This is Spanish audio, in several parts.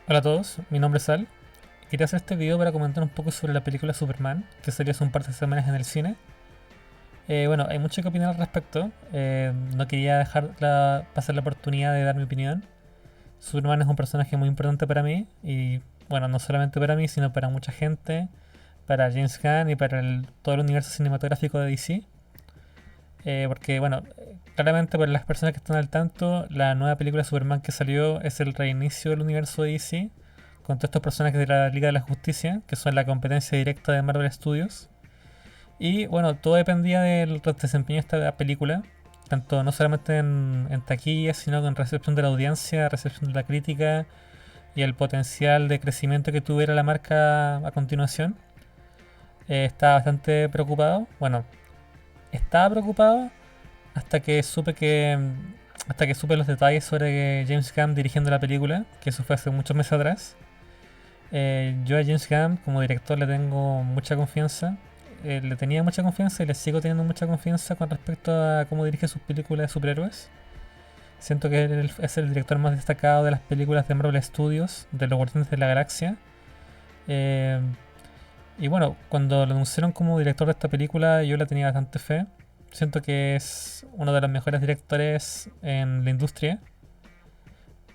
Hola a todos, mi nombre es Sal. Quería hacer este video para comentar un poco sobre la película Superman, que salió hace un par de semanas en el cine. Bueno, hay mucho que opinar al respecto. No quería pasar la oportunidad de dar mi opinión. Superman es un personaje muy importante para mí y, bueno, no solamente para mí, sino para mucha gente, para James Gunn y para todo el universo cinematográfico de DC. Porque, bueno, claramente para las personas que están al tanto, la nueva película de Superman que salió es el reinicio del universo de DC, con todos estos personajes de la Liga de la Justicia, que son la competencia directa de Marvel Studios. Y bueno, todo dependía del desempeño de esta película, tanto no solamente en taquilla, sino en recepción de la audiencia, recepción de la crítica y el potencial de crecimiento que tuviera la marca a continuación. Estaba bastante preocupado. Bueno, estaba preocupado hasta que supe los detalles sobre James Gunn dirigiendo la película, que eso fue hace muchos meses atrás. Yo a James Gunn como director le tengo mucha confianza. Le tenía mucha confianza y le sigo teniendo mucha confianza con respecto a cómo dirige sus películas de superhéroes. Siento que él es el director más destacado de las películas de Marvel Studios, de los Guardianes de la Galaxia. Eh, y bueno, cuando lo anunciaron como director de esta película, yo le tenía bastante fe. Siento que es uno de los mejores directores en la industria.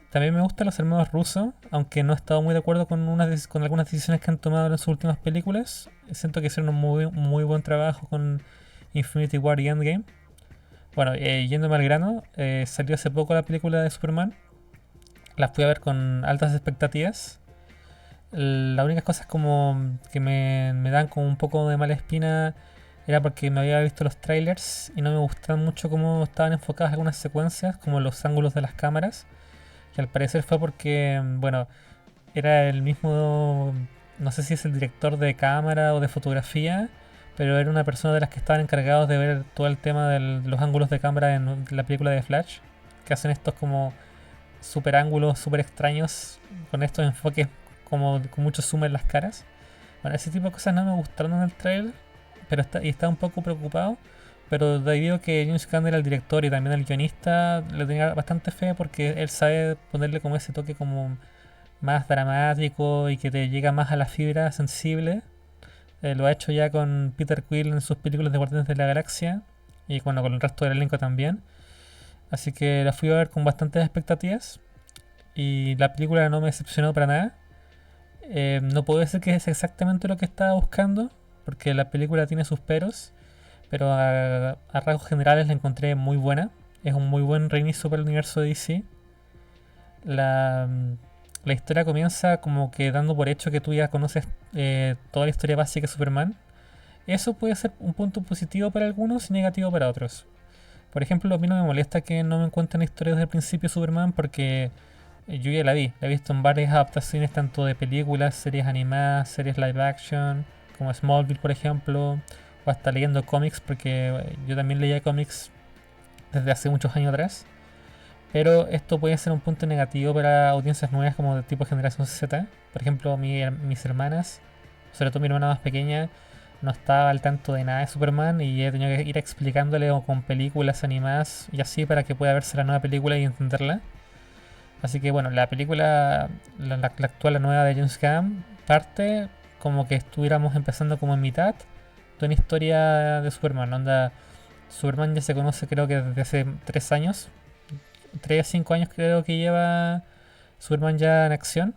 También me gustan los hermanos rusos, aunque no he estado muy de acuerdo con algunas decisiones que han tomado en sus últimas películas. Siento que hicieron un muy buen trabajo con Infinity War y Endgame. Bueno, yéndome al grano, salió hace poco la película de Superman. La fui a ver con altas expectativas. La única cosa es como que me dan como un poco de mala espina era porque me había visto los trailers y no me gustaban mucho cómo estaban enfocadas algunas secuencias, como los ángulos de las cámaras. Y al parecer fue porque, bueno, era el mismo, no sé si es el director de cámara o de fotografía, pero era una persona de las que estaban encargados de ver todo el tema de los ángulos de cámara en la película de Flash, que hacen estos como super ángulos super extraños con estos enfoques como con mucho zoom en las caras. Bueno, ese tipo de cosas no me gustaron en el trailer, y estaba un poco preocupado. Pero debido a que James Gunn era el director y también el guionista, le tenía bastante fe porque él sabe ponerle como ese toque como más dramático y que te llega más a la fibra sensible. Lo ha hecho ya con Peter Quill en sus películas de Guardianes de la Galaxia y bueno, con el resto del elenco también. Así que la fui a ver con bastantes expectativas y la película no me decepcionó para nada. No puedo decir que es exactamente lo que estaba buscando porque la película tiene sus peros, pero a rasgos generales la encontré muy buena. Es un muy buen reinicio para el universo de DC. La, la historia comienza como que dando por hecho que tú ya conoces toda la historia básica de Superman. Eso puede ser un punto positivo para algunos y negativo para otros. Por ejemplo, a mí no me molesta que no me encuentren historias desde el principio de Superman porque yo ya la vi. La he visto en varias adaptaciones tanto de películas, series animadas, series live action, como Smallville por ejemplo, o hasta leyendo cómics porque yo también leía cómics desde hace muchos años atrás. Pero esto puede ser un punto negativo para audiencias nuevas como de tipo generación Z. Por ejemplo, mis hermanas, sobre todo mi hermana más pequeña, no estaba al tanto de nada de Superman y he tenido que ir explicándole o con películas animadas y así para que pueda verse la nueva película y entenderla. Así que bueno, la película, la actual, la nueva de James Gunn, parte como que estuviéramos empezando como en mitad de una historia de Superman. Onda, Superman ya se conoce creo que desde hace 3 años, 3 a 5 años creo que lleva Superman ya en acción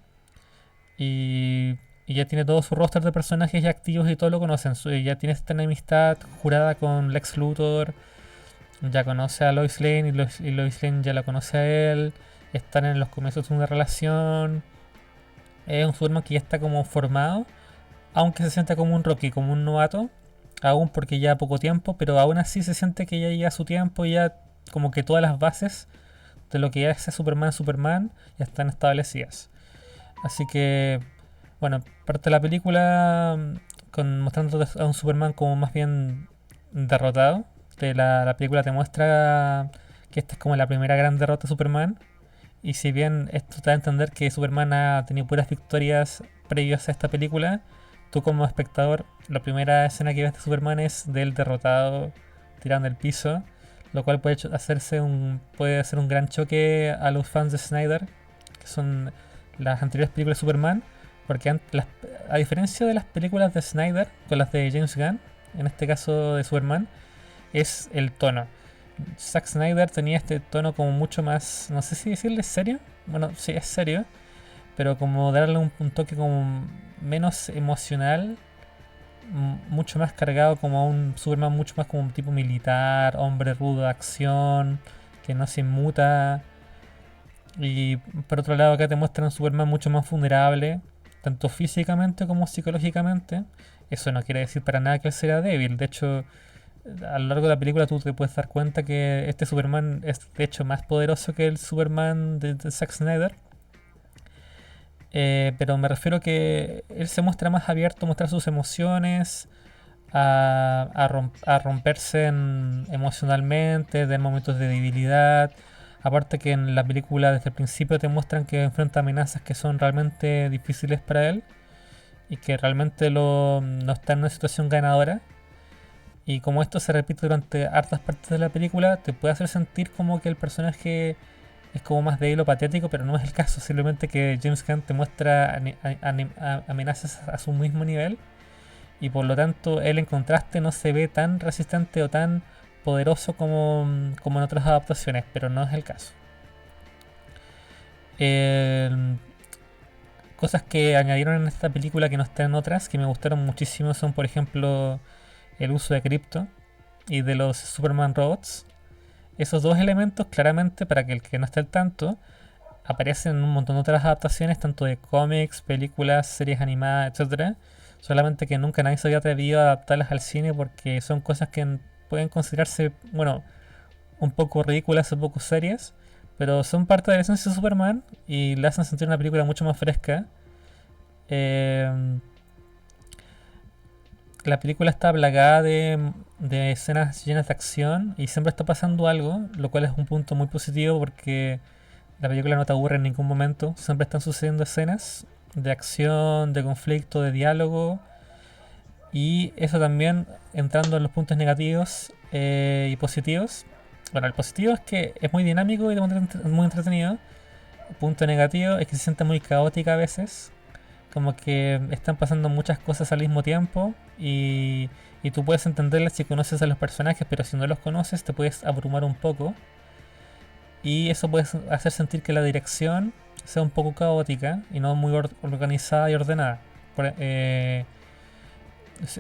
y ya tiene todo su roster de personajes ya activos y todos lo conocen. Ya tiene esta enemistad jurada con Lex Luthor, ya conoce a Lois Lane y Lois Lane ya la conoce a él, están en los comienzos de una relación. Es un Superman que ya está como formado, aunque se siente como un Rocky, como un novato, aún porque ya poco tiempo, pero aún así se siente que ya llega su tiempo y ya como que todas las bases de lo que es Superman ya están establecidas. Así que, bueno, parte de la película mostrando a un Superman como más bien derrotado. La película te muestra que esta es como la primera gran derrota de Superman. Y si bien esto te da a entender que Superman ha tenido puras victorias previas a esta película, tú como espectador, la primera escena que ves de Superman es de él derrotado, tirando el piso, lo cual puede hacerse puede hacer un gran choque a los fans de Snyder, que son las anteriores películas de Superman, porque a diferencia de las películas de Snyder con las de James Gunn, en este caso de Superman, es el tono. Zack Snyder tenía este tono como mucho más, no sé si decirle serio, bueno, sí es serio, pero como darle un toque como menos emocional, mucho más cargado como a un Superman mucho más como un tipo militar, hombre rudo de acción, que no se inmuta. Y por otro lado acá te muestran un Superman mucho más vulnerable, tanto físicamente como psicológicamente. Eso no quiere decir para nada que él sea débil. De hecho, a lo largo de la película tú te puedes dar cuenta que este Superman es de hecho más poderoso que el Superman de Zack Snyder. Pero me refiero que él se muestra más abierto a mostrar sus emociones, a romperse emocionalmente, de momentos de debilidad. Aparte que en la película desde el principio te muestran que enfrenta amenazas que son realmente difíciles para él y que realmente no está en una situación ganadora. Y como esto se repite durante hartas partes de la película, te puede hacer sentir como que el personaje es como más débil o patético, pero no es el caso. Simplemente que James Gunn te muestra amenazas a su mismo nivel y por lo tanto él en contraste no se ve tan resistente o tan poderoso como en otras adaptaciones, pero no es el caso. Eh, Cosas que añadieron en esta película que no están en otras, que me gustaron muchísimo, son por ejemplo el uso de cripto y de los Superman Robots. Esos dos elementos, claramente, para que el que no esté al tanto, aparecen en un montón de otras adaptaciones, tanto de cómics, películas, series animadas, etcétera. Solamente que nunca nadie se había atrevido a adaptarlas al cine porque son cosas que pueden considerarse, bueno, un poco ridículas, un poco serias, pero son parte de la esencia de Superman y le hacen sentir una película mucho más fresca. Eh, la película está plagada de escenas llenas de acción y siempre está pasando algo, lo cual es un punto muy positivo porque la película no te aburre en ningún momento, siempre están sucediendo escenas de acción, de conflicto, de diálogo y eso también entrando en los puntos negativos y positivos. Bueno, el positivo es que es muy dinámico y muy entretenido. El punto negativo es que se siente muy caótica a veces, como que están pasando muchas cosas al mismo tiempo y tú puedes entenderlas si conoces a los personajes, pero si no los conoces te puedes abrumar un poco y eso puede hacer sentir que la dirección sea un poco caótica y no muy organizada y ordenada.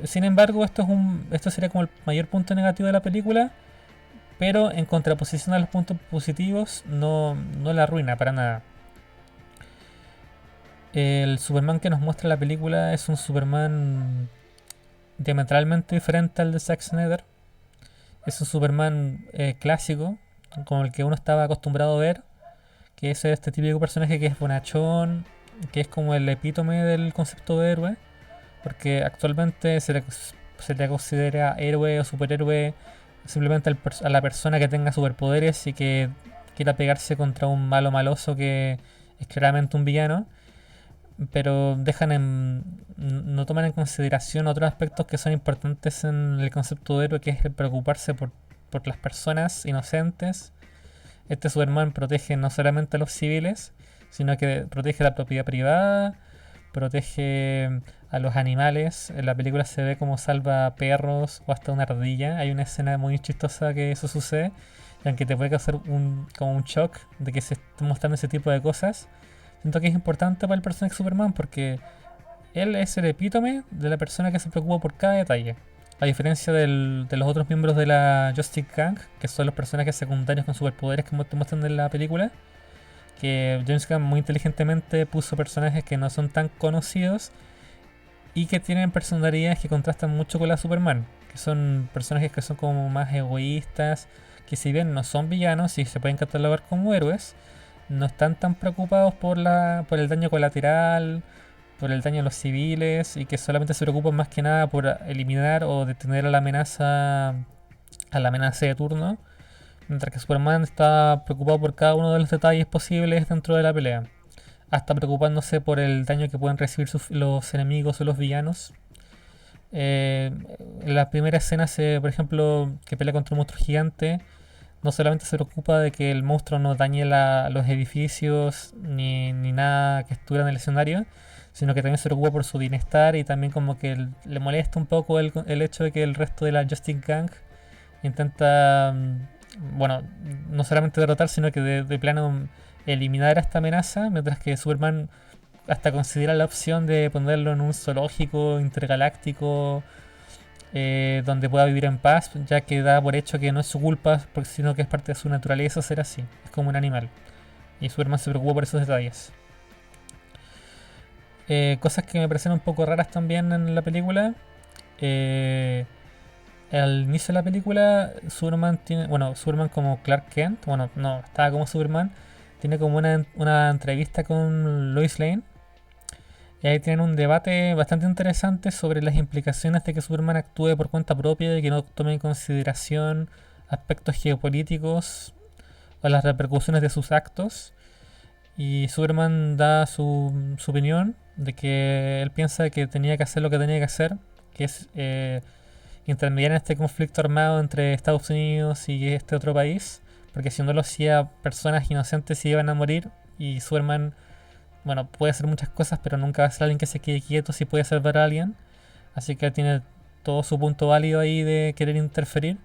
Sin embargo, esto sería como el mayor punto negativo de la película, pero en contraposición a los puntos positivos no la arruina para nada. El Superman que nos muestra la película es un Superman diametralmente diferente al de Zack Snyder. Es un Superman clásico, como el que uno estaba acostumbrado a ver, que es este típico personaje que es bonachón, que es como el epítome del concepto de héroe, porque actualmente se le considera héroe o superhéroe simplemente a la persona que tenga superpoderes y que quiera pegarse contra un malo maloso que es claramente un villano, pero no toman en consideración otros aspectos que son importantes en el concepto de héroe, que es el preocuparse por las personas inocentes. Este Superman protege no solamente a los civiles, sino que protege la propiedad privada, protege a los animales. En la película se ve como salva perros o hasta una ardilla. Hay una escena muy chistosa que eso sucede, y aunque te puede causar como un shock de que se esté mostrando ese tipo de cosas, siento que es importante para el personaje de Superman porque él es el epítome de la persona que se preocupa por cada detalle. A diferencia de los otros miembros de la Justice Gang, que son los personajes secundarios con superpoderes que te muestran en la película, que James Gunn muy inteligentemente puso personajes que no son tan conocidos y que tienen personalidades que contrastan mucho con la Superman, que son personajes que son como más egoístas, que si bien no son villanos y se pueden catalogar como héroes, no están tan preocupados por el daño colateral, por el daño a los civiles y que solamente se preocupan más que nada por eliminar o detener a la amenaza de turno, mientras que Superman está preocupado por cada uno de los detalles posibles dentro de la pelea, hasta preocupándose por el daño que pueden recibir los enemigos o los villanos. En la primera escena, por ejemplo, que pelea contra un monstruo gigante, no solamente se preocupa de que el monstruo no dañe los edificios ni nada que estuviera en el escenario, sino que también se preocupa por su bienestar y también como que le molesta un poco el hecho de que el resto de la Justice Gang intenta, bueno, no solamente derrotar, sino que de plano eliminar a esta amenaza, mientras que Superman hasta considera la opción de ponerlo en un zoológico intergaláctico donde pueda vivir en paz, ya que da por hecho que no es su culpa, sino que es parte de su naturaleza ser así, es como un animal. Y Superman se preocupa por esos detalles. Cosas que me parecen un poco raras también en la película. Eh, Al inicio de la película, Superman tiene, bueno, Superman como Clark Kent, bueno, no, estaba como Superman, tiene como una entrevista con Lois Lane. Y ahí tienen un debate bastante interesante sobre las implicaciones de que Superman actúe por cuenta propia y que no tome en consideración aspectos geopolíticos o las repercusiones de sus actos. Y Superman da su opinión de que él piensa que tenía que hacer lo que tenía que hacer, que es intermediar en este conflicto armado entre Estados Unidos y este otro país, porque si no lo hacía, personas inocentes se iban a morir y Superman, bueno, puede hacer muchas cosas, pero nunca va a ser alguien que se quede quieto si puede salvar a alguien, así que tiene todo su punto válido ahí de querer interferir,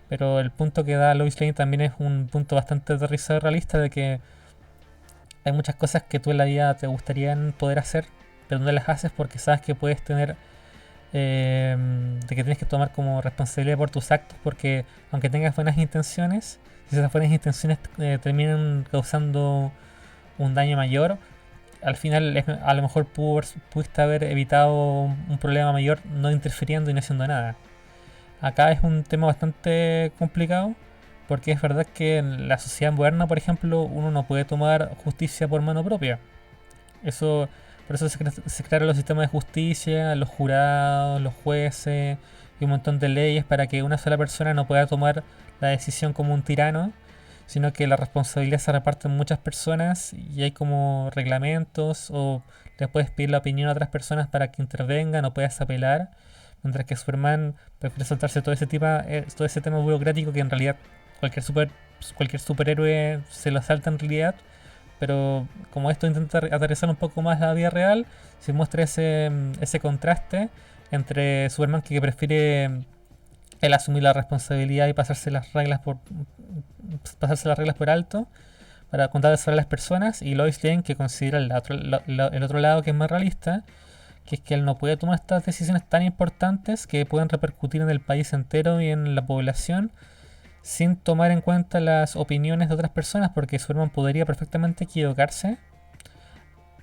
pero el punto que da Lois Lane también es un punto bastante aterrizado y realista de que hay muchas cosas que tú en la vida te gustaría poder hacer, pero no las haces porque sabes que puedes tener de que tienes que tomar como responsabilidad por tus actos, porque aunque tengas buenas intenciones, si esas buenas intenciones terminan causando un daño mayor, al final a lo mejor pudiste haber evitado un problema mayor no interfiriendo y no haciendo nada. Acá es un tema bastante complicado, porque es verdad que en la sociedad moderna, por ejemplo, uno no puede tomar justicia por mano propia. Eso, por eso se crearon los sistemas de justicia, los jurados, los jueces y un montón de leyes para que una sola persona no pueda tomar la decisión como un tirano, sino que la responsabilidad se reparte en muchas personas y hay como reglamentos o le puedes pedir la opinión a otras personas para que intervengan o puedas apelar, mientras que Superman prefiere saltarse todo ese tema burocrático que en realidad cualquier cualquier superhéroe se lo salta en realidad, pero como esto intenta aterrizar un poco más la vida real, se muestra ese contraste entre Superman que prefiere el asumir la responsabilidad y pasarse las reglas por alto para contarles a las personas, y Lois Lane que considera el otro lado que es más realista, que es que él no puede tomar estas decisiones tan importantes que pueden repercutir en el país entero y en la población sin tomar en cuenta las opiniones de otras personas, porque Superman podría perfectamente equivocarse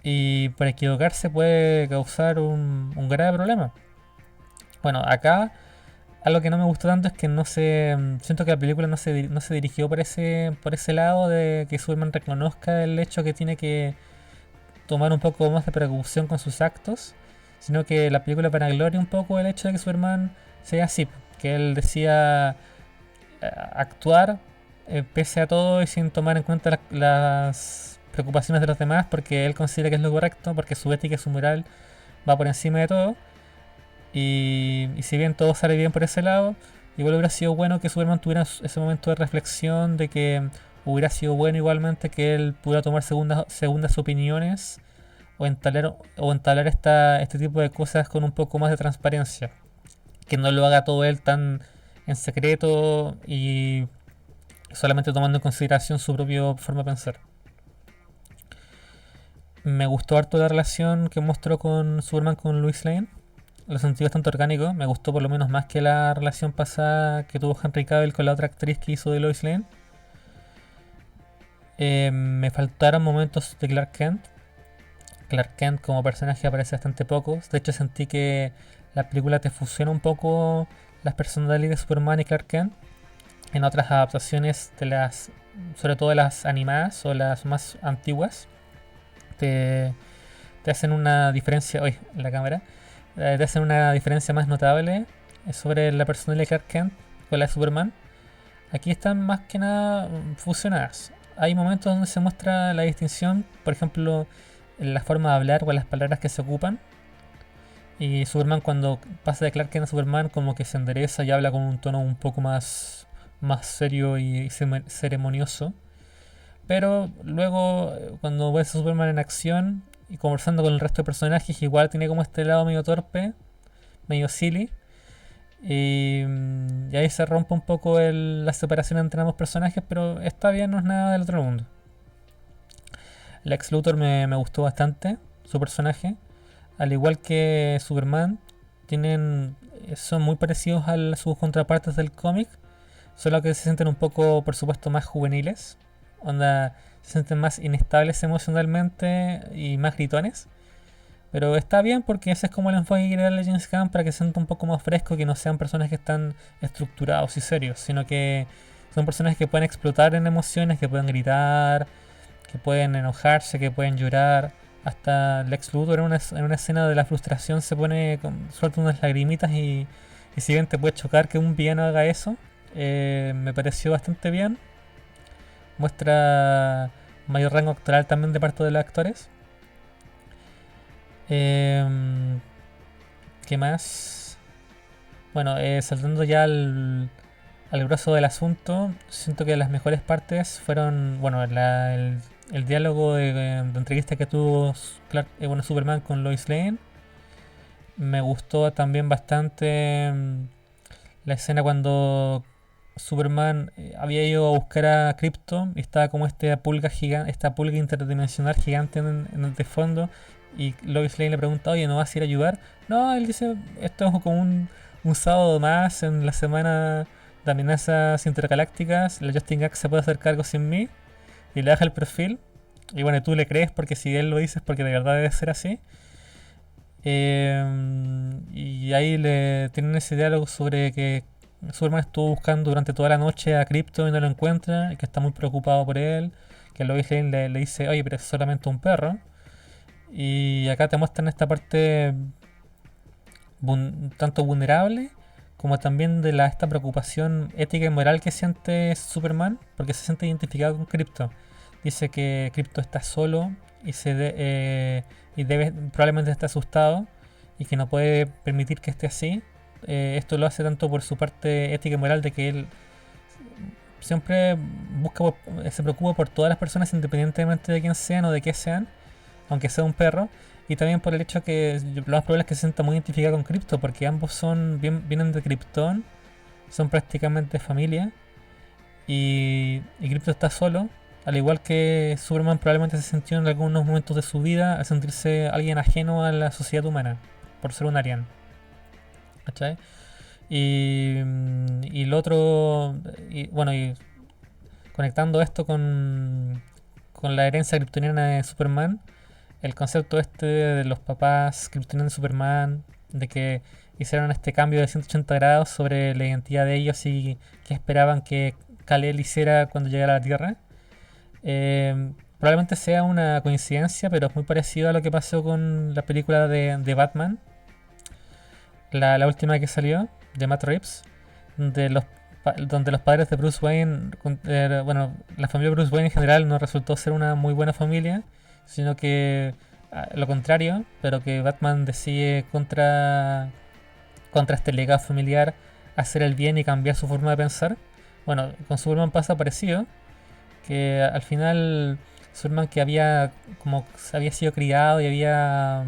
y por equivocarse puede causar un grave problema. Bueno, acá algo que no me gustó tanto es que no se siento que la película no se dirigió por ese lado de que Superman reconozca el hecho que tiene que tomar un poco más de precaución con sus actos, sino que la película vanagloria un poco el hecho de que Superman sea así, que él decía actuar pese a todo y sin tomar en cuenta las preocupaciones de los demás porque él considera que es lo correcto, porque su ética y su moral va por encima de todo. Y si bien todo sale bien por ese lado, igual hubiera sido bueno que Superman tuviera ese momento de reflexión de que hubiera sido bueno igualmente que él pudiera tomar segundas opiniones o entablar este tipo de cosas con un poco más de transparencia. Que no lo haga todo él tan en secreto y solamente tomando en consideración su propia forma de pensar. Me gustó harto la relación que mostró con Superman con Lois Lane. Lo sentí bastante orgánico. Me gustó por lo menos más que la relación pasada que tuvo Henry Cavill con la otra actriz que hizo de Lois Lane. Me faltaron momentos de Clark Kent. Clark Kent como personaje aparece bastante poco. De hecho sentí que la película te fusiona un poco las personalidades de Superman y Clark Kent. En otras adaptaciones sobre todo de las animadas o las más antiguas, te, te hacen una diferencia, uy, la cámara, te hacen una diferencia más notable sobre la personalidad de Clark Kent con la de Superman. Aquí están más que nada fusionadas. Hay momentos donde se muestra la distinción, por ejemplo, en la forma de hablar o en las palabras que se ocupan. Y Superman cuando pasa de Clark Kent a Superman como que se endereza y habla con un tono un poco más serio y ceremonioso. Pero luego, cuando ves a Superman en acción y conversando con el resto de personajes, igual tiene como este lado medio torpe, medio silly. Y ahí se rompe un poco la separación entre ambos personajes, pero está bien, no es nada del otro mundo. Lex Luthor me gustó bastante, su personaje. Al igual que Superman, son muy parecidos a sus contrapartes del cómic, solo que se sienten un poco, por supuesto, más juveniles. Onda, se sienten más inestables emocionalmente y más gritones. Pero está bien porque ese es como el enfoque que quiere darle James Gunn para que se sienta un poco más fresco, que no sean personajes que están estructurados y serios, sino que son personajes que pueden explotar en emociones, que pueden gritar, que pueden enojarse, que pueden llorar. Hasta Lex Luthor en una escena de la frustración se pone, suelta unas lagrimitas y si bien te puede chocar que un villano haga eso, me pareció bastante bien. Muestra mayor rango actoral también de parte de los actores. Eh, ¿Qué más? Bueno, saltando ya al grueso del asunto, siento que las mejores partes fueron, bueno, el diálogo de entrevista que tuvo Superman con Lois Lane. Me gustó también bastante la escena cuando Superman había ido a buscar a Krypto y estaba como esta pulga interdimensional gigante en el de fondo y Lois Lane le pregunta, oye, ¿no vas a ir a ayudar? No, él dice, esto es como un sábado más en la semana de amenazas intergalácticas, la Justin Gag se puede hacer cargo sin mí y le baja el perfil. Y bueno, tú le crees porque si él lo dice es porque de verdad debe ser así. Y ahí le tienen ese diálogo sobre que Superman estuvo buscando durante toda la noche a Krypto y no lo encuentra, y que está muy preocupado por él, que Lois Lane le dice, oye, pero es solamente un perro. Y acá te muestran esta parte tanto vulnerable como también de esta preocupación ética y moral que siente Superman, porque se siente identificado con Krypto. Dice que Krypto está solo y probablemente está asustado y que no puede permitir que esté así. Esto lo hace tanto por su parte ética y moral de que él siempre se preocupa por todas las personas independientemente de quién sean o de qué sean, aunque sea un perro. Y también por el hecho que lo más probable es que se sienta muy identificado con Krypto, porque ambos vienen de Krypton, son prácticamente familia. Y Krypto está solo, al igual que Superman probablemente se sintió en algunos momentos de su vida al sentirse alguien ajeno a la sociedad humana, por ser un Arian. ¿Cachai? Y lo otro, y conectando esto con la herencia kryptoniana de Superman, el concepto este de los papás kryptonianos de Superman, de que hicieron este cambio de 180 grados sobre la identidad de ellos y que esperaban que Kal-El hiciera cuando llegara a la Tierra. Probablemente sea una coincidencia, pero es muy parecido a lo que pasó con la película de Batman, la última que salió, de Matt Reeves, donde los padres de Bruce Wayne, bueno, la familia de Bruce Wayne en general no resultó ser una muy buena familia, sino que lo contrario, pero que Batman decide contra este legado familiar hacer el bien y cambiar su forma de pensar. Bueno, con Superman pasa parecido, que al final Superman que había sido criado y había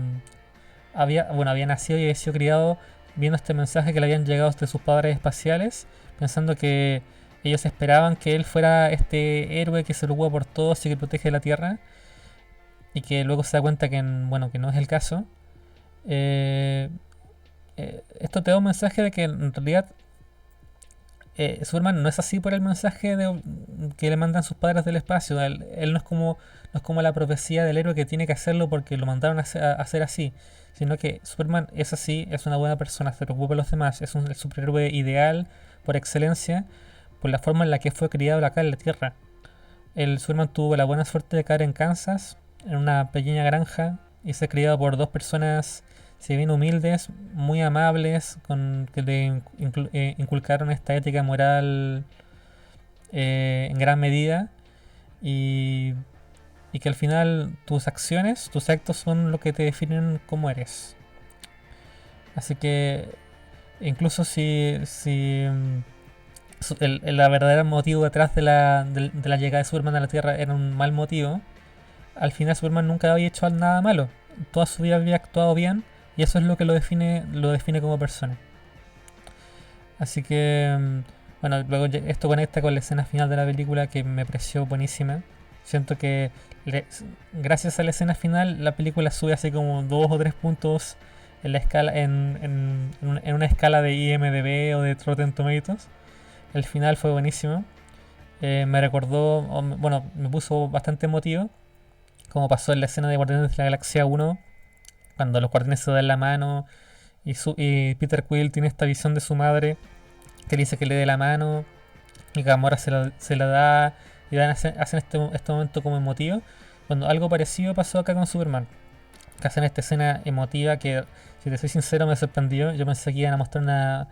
nacido y había sido criado viendo este mensaje que le habían llegado de sus padres espaciales, pensando que ellos esperaban que él fuera este héroe que se preocupa por todos y que protege la Tierra, y que luego se da cuenta bueno, que no es el caso. Eh, Esto te da un mensaje de que en realidad Superman no es así por el mensaje que le mandan sus padres del espacio. Él no es como la profecía del héroe que tiene que hacerlo porque lo mandaron a hacer así, sino que Superman es así, es una buena persona, se preocupa de los demás, es el superhéroe ideal por excelencia, por la forma en la que fue criado acá en la Tierra. El Superman tuvo la buena suerte de caer en Kansas, en una pequeña granja, y ser criado por dos personas, si bien humildes, muy amables, que le inculcaron esta ética moral en gran medida, y, y que al final tus acciones, tus actos son lo que te definen como eres. Así que incluso si La verdadera motivo detrás de la llegada de Superman a la Tierra era un mal motivo, al final Superman nunca había hecho nada malo. Toda su vida había actuado bien y eso es lo que lo define como persona. Así que, bueno, luego esto conecta con la escena final de la película que me pareció buenísima. Siento que le- gracias a la escena final la película sube así como 2 o 3 puntos en la escala, en una escala de IMDb o de Rotten Tomatoes. El final fue buenísimo. Me recordó, bueno, me puso bastante emotivo, como pasó en la escena de Guardianes de la Galaxia 1, cuando los guardianes se dan la mano y Peter Quill tiene esta visión de su madre que le dice que le dé la mano y Gamora se la da y hacen este momento como emotivo. Cuando algo parecido pasó acá con Superman, que hacen esta escena emotiva que, si te soy sincero, me sorprendió. Yo pensé que iban a mostrar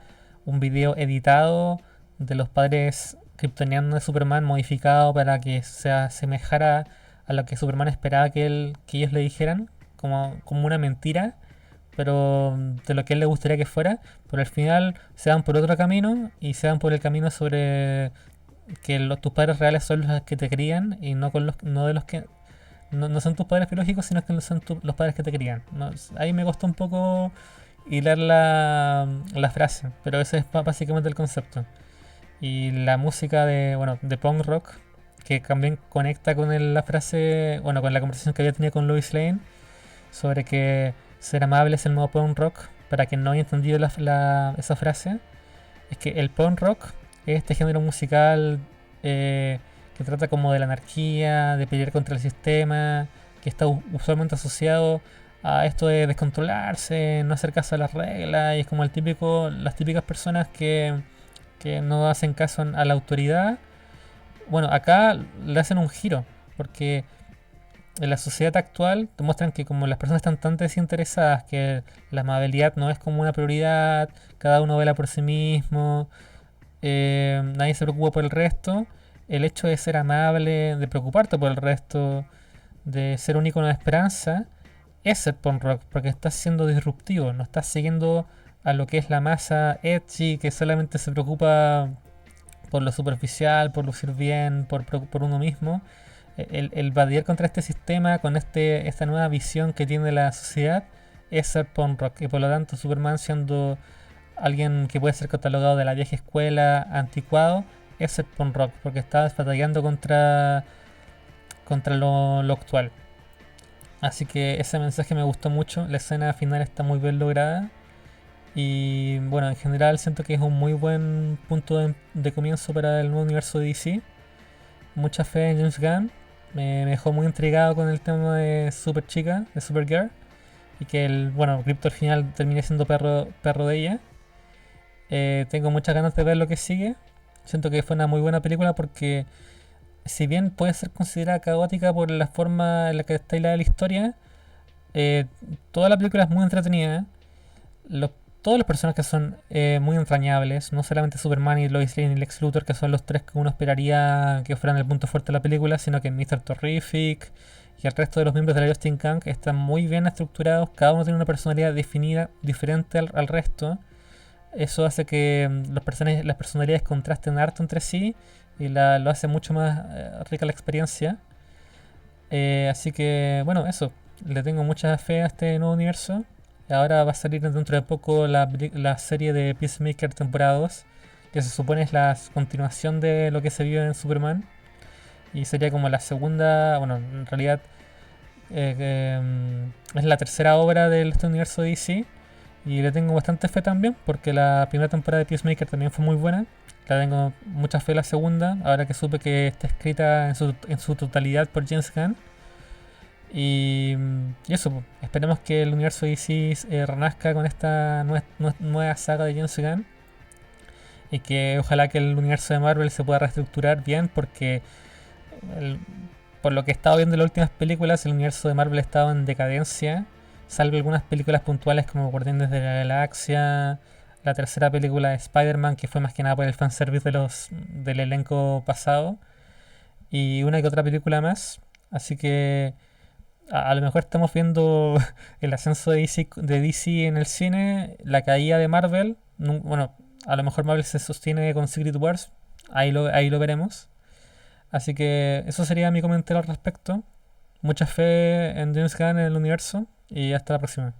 un video editado de los padres kryptonianos de Superman modificado para que se asemejara a lo que Superman esperaba que ellos le dijeran, como una mentira, pero de lo que él le gustaría que fuera. Pero al final se van por otro camino y se van por el camino sobre que tus padres reales son los que te crían y no de los que no son tus padres biológicos, sino que son los padres que te crían. ¿No? Ahí me costó un poco hilar la frase, pero ese es básicamente el concepto. Y la música de punk rock, que también conecta con la frase, bueno, con la conversación que había tenido con Lois Lane, sobre que ser amable es el nuevo punk rock. Para quien no haya entendido esa frase, es que el punk rock es este género musical que trata como de la anarquía, de pelear contra el sistema, que está usualmente asociado a esto de descontrolarse, no hacer caso a las reglas, y es como las típicas personas que no hacen caso a la autoridad. Bueno, acá le hacen un giro, porque en la sociedad actual te muestran que como las personas están tan desinteresadas, que la amabilidad no es como una prioridad, cada uno vela por sí mismo, nadie se preocupa por el resto. El hecho de ser amable, de preocuparte por el resto, de ser un icono de esperanza, es ser punk rock, porque estás siendo disruptivo, no estás siguiendo a lo que es la masa edgy que solamente se preocupa por lo superficial, por lucir bien, por uno mismo. El batallar contra este sistema, con esta nueva visión que tiene la sociedad, es ser punk rock. Y por lo tanto, Superman, siendo alguien que puede ser catalogado de la vieja escuela, anticuado, es ser punk rock, porque está batallando contra lo actual. Así que ese mensaje me gustó mucho. La escena final está muy bien lograda. Y bueno, en general siento que es un muy buen punto de comienzo para el nuevo universo de DC. Mucha fe en James Gunn. Me dejó muy intrigado con el tema de Super Chica, de Supergirl. Y que bueno, Crypto al final termine siendo perro de ella. Tengo muchas ganas de ver lo que sigue. Siento que fue una muy buena película porque, si bien puede ser considerada caótica por la forma en la que está hilada la historia, eh, toda la película es muy entretenida. Los, todos los personajes son muy entrañables, no solamente Superman y Lois Lane y Lex Luthor, que son los tres que uno esperaría que fueran el punto fuerte de la película, sino que Mr. Terrific y el resto de los miembros de la Justin Gang están muy bien estructurados, cada uno tiene una personalidad definida diferente al resto. Eso hace que las personalidades contrasten harto entre sí y lo hace mucho más rica la experiencia. Así que, bueno, eso. Le tengo mucha fe a este nuevo universo. Ahora va a salir dentro de poco la serie de Peacemaker temporada 2, que se supone es la continuación de lo que se vio en Superman. Y sería como la segunda, bueno, en realidad es la tercera obra de este universo de DC. Y le tengo bastante fe también, porque la primera temporada de Peacemaker también fue muy buena. Le tengo mucha fe a la segunda, ahora que supe que está escrita en su totalidad por James Gunn. Y eso, po. Esperemos que el universo DC renazca con esta nueva saga de James Gunn. Y que ojalá que el universo de Marvel se pueda reestructurar bien, porque el- por lo que he estado viendo en las últimas películas, el universo de Marvel ha estado en decadencia, salvo algunas películas puntuales como Guardianes de la Galaxia, la tercera película de Spider-Man, que fue más que nada por el fanservice del elenco pasado, y una que otra película más. Así que a lo mejor estamos viendo el ascenso de DC en el cine, la caída de Marvel. Bueno, A lo mejor Marvel se sostiene con Secret Wars. Ahí lo veremos. Así que eso sería mi comentario al respecto. Mucha fe en James Gunn en el universo y hasta la próxima.